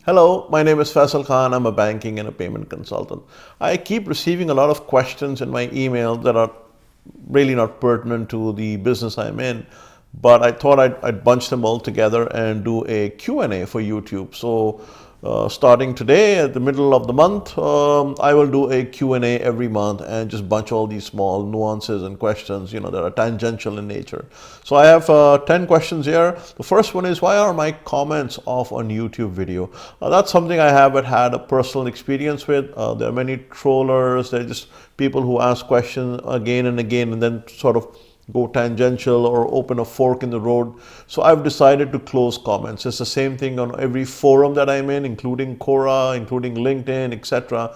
Hello, my name is Faisal Khan. I'm a banking and a payment consultant. I keep receiving a lot of questions in my email that are really not pertinent to the business I'm in, but I thought I'd bunch them all together and do a Q&A for YouTube. So starting today at the middle of the month, I will do a Q&A every month and just bunch all these small nuances and questions, that are tangential in nature. So I have 10 questions here. The first one is, why are my comments off on YouTube video? That's something I haven't had a personal experience with. There are many trollers. There are just people who ask questions again and again and then sort of go tangential or open a fork in the road. So I've decided to close comments. It's the same thing on every forum that I'm in, including Quora, including LinkedIn, etc.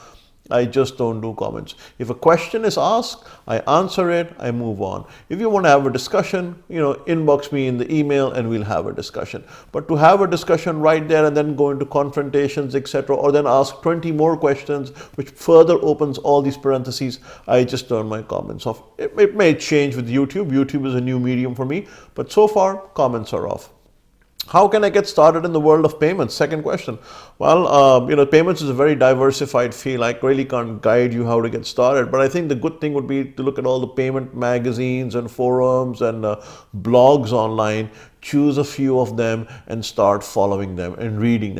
I just don't do comments. If a question is asked, I answer it, I move on. If you want to have a discussion, inbox me in the email and we'll have a discussion. But to have a discussion right there and then go into confrontations, etc., or then ask 20 more questions, which further opens all these parentheses, I just turn my comments off. It may change with YouTube. YouTube is a new medium for me, but so far, comments are off. How can I get started in the world of payments? Second question. Well, payments is a very diversified field. I really can't guide you how to get started, but I think the good thing would be to look at all the payment magazines and forums and blogs online, choose a few of them and start following them and reading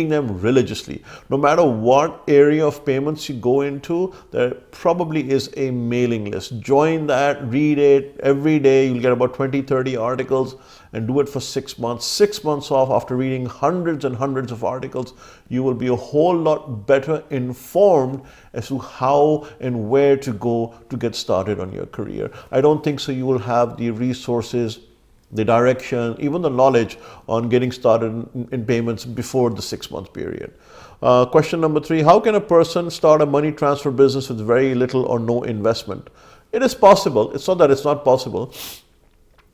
them religiously. No matter what area of payments you go into, there probably is a mailing list. Join that, read it every day. You'll get about 20, 30 articles and do it for 6 months. 6 months off after reading hundreds and hundreds of articles, you will be a whole lot better informed as to how and where to go to get started on your career. I don't think so you will have the resources, the direction, even the knowledge on getting started in payments before the 6-month period. Question number 3, how can a person start a money transfer business with very little or no investment? It is possible. It's not that it's not possible.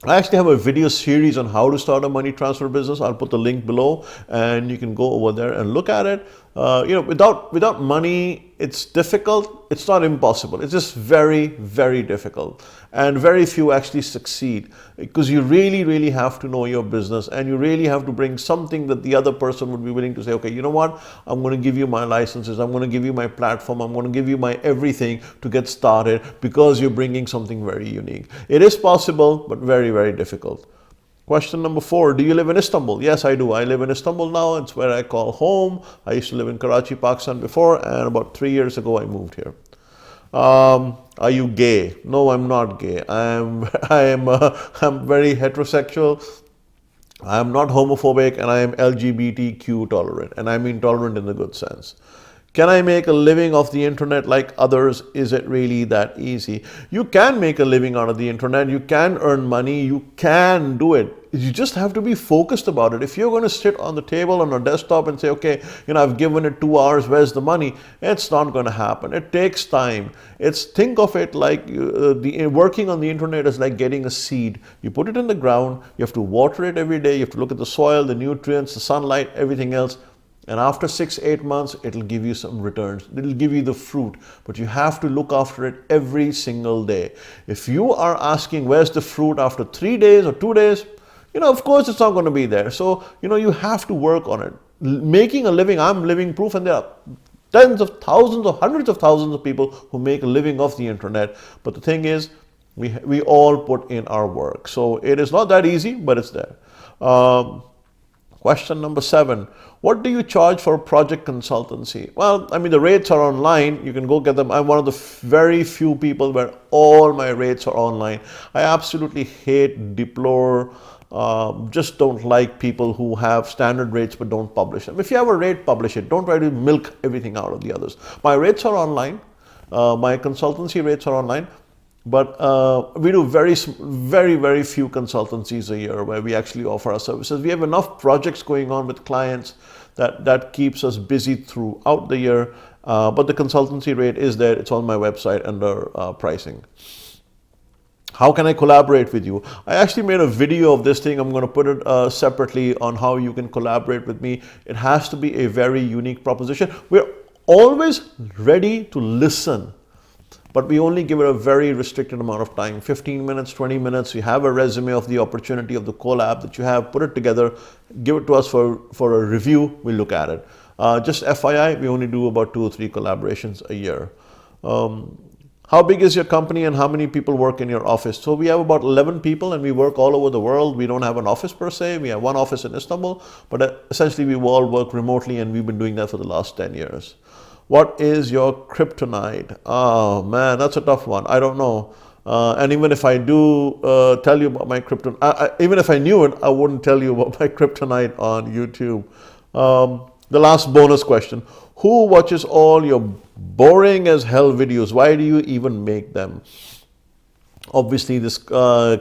I actually have a video series on how to start a money transfer business. I'll put the link below and you can go over there and look at it. Without money, it's difficult. It's not impossible. It's just very, very difficult. And very few actually succeed because you really, really have to know your business and you really have to bring something that the other person would be willing to say, okay, you know what? I'm going to give you my licenses. I'm going to give you my platform. I'm going to give you my everything to get started because you're bringing something very unique. It is possible, but very, very difficult. Question number 4, do you live in Istanbul? Yes, I do. I live in Istanbul now. It's where I call home. I used to live in Karachi, Pakistan before, and about 3 years ago I moved here. Are you gay? No, I'm not gay. I'm very heterosexual. I am not homophobic and I am LGBTQ tolerant, and I mean tolerant in the good sense. Can I make a living off the internet like others? Is it really that easy? You can make a living out of the internet. You can earn money. You can do it. You just have to be focused about it. If you're going to sit on the table on a desktop and say, okay, I've given it 2 hours, where's the money? It's not going to happen. It takes time. Think of it like working on the internet is like getting a seed. You put it in the ground. You have to water it every day. You have to look at the soil, the nutrients, the sunlight, everything else. And after 6-8 months, it'll give you some returns. It'll give you the fruit, but you have to look after it every single day. If you are asking where's the fruit after 3 days or 2 days, of course it's not going to be there. So, you have to work on it. Making a living, I'm living proof, and there are tens of thousands or hundreds of thousands of people who make a living off the internet. But the thing is, we all put in our work. So it is not that easy, but it's there. Question number 7, what do you charge for project consultancy? Well, the rates are online. You can go get them. I'm one of the very few people where all my rates are online. I absolutely hate, deplore, just don't like people who have standard rates but don't publish them. If you have a rate, publish it. Don't try to milk everything out of the others. My rates are online. My consultancy rates are online. But we do very, very few consultancies a year where we actually offer our services. We have enough projects going on with clients that keeps us busy throughout the year. But the consultancy rate is there. It's on my website under pricing. How can I collaborate with you? I actually made a video of this thing. I'm going to put it separately on how you can collaborate with me. It has to be a very unique proposition. We're always ready to listen. but we only give it a very restricted amount of time, 15 minutes, 20 minutes. You have a resume of the opportunity of the collab that you have, put it together, give it to us for a review, we'll look at it. Just FYI, we only do about 2 or 3 collaborations a year. How big is your company and how many people work in your office? So we have about 11 people and we work all over the world. We don't have an office per se. We have one office in Istanbul, but essentially we all work remotely, and we've been doing that for the last 10 years. What is your kryptonite? Oh man, that's a tough one. I don't know. And even if I do tell you about my kryptonite, even if I knew it, I wouldn't tell you about my kryptonite on YouTube. The last bonus question. Who watches all your boring as hell videos? Why do you even make them? Obviously, this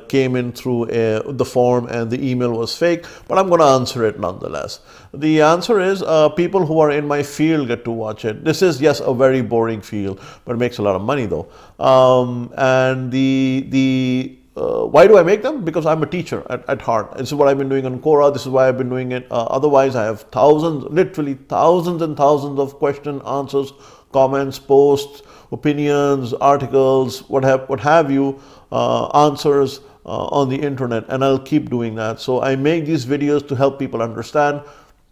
came in through the form and the email was fake, but I'm going to answer it nonetheless. The answer is people who are in my field get to watch it. This is, yes, a very boring field, but it makes a lot of money though. Why do I make them? Because I'm a teacher at heart. This is what I've been doing on Quora. This is why I've been doing it. Otherwise, I have thousands, literally thousands and thousands of question, answers, comments, posts, opinions, articles, what have you, answers on the internet, and I'll keep doing that. So I make these videos to help people understand.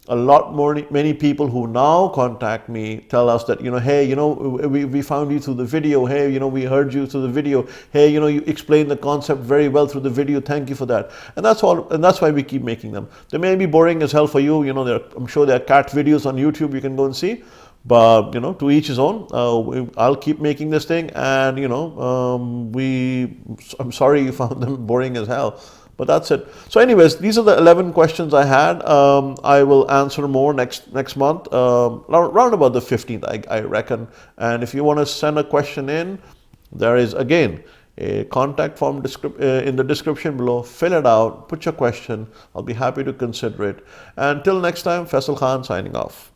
Many people who now contact me tell us that, hey, we found you through the video. Hey, we heard you through the video. Hey, you explained the concept very well through the video. Thank you for that. And that's all. And that's why we keep making them. They may be boring as hell for you. I'm sure there are cat videos on YouTube you can go and see. But, to each his own. I'll keep making this thing. And, I'm sorry you found them boring as hell. But that's it. So anyways, these are the 11 questions I had. I will answer more next month, around about the 15th, I reckon. And if you want to send a question in, there is, again, a contact form in the description below. Fill it out, put your question. I'll be happy to consider it. Until next time, Faisal Khan signing off.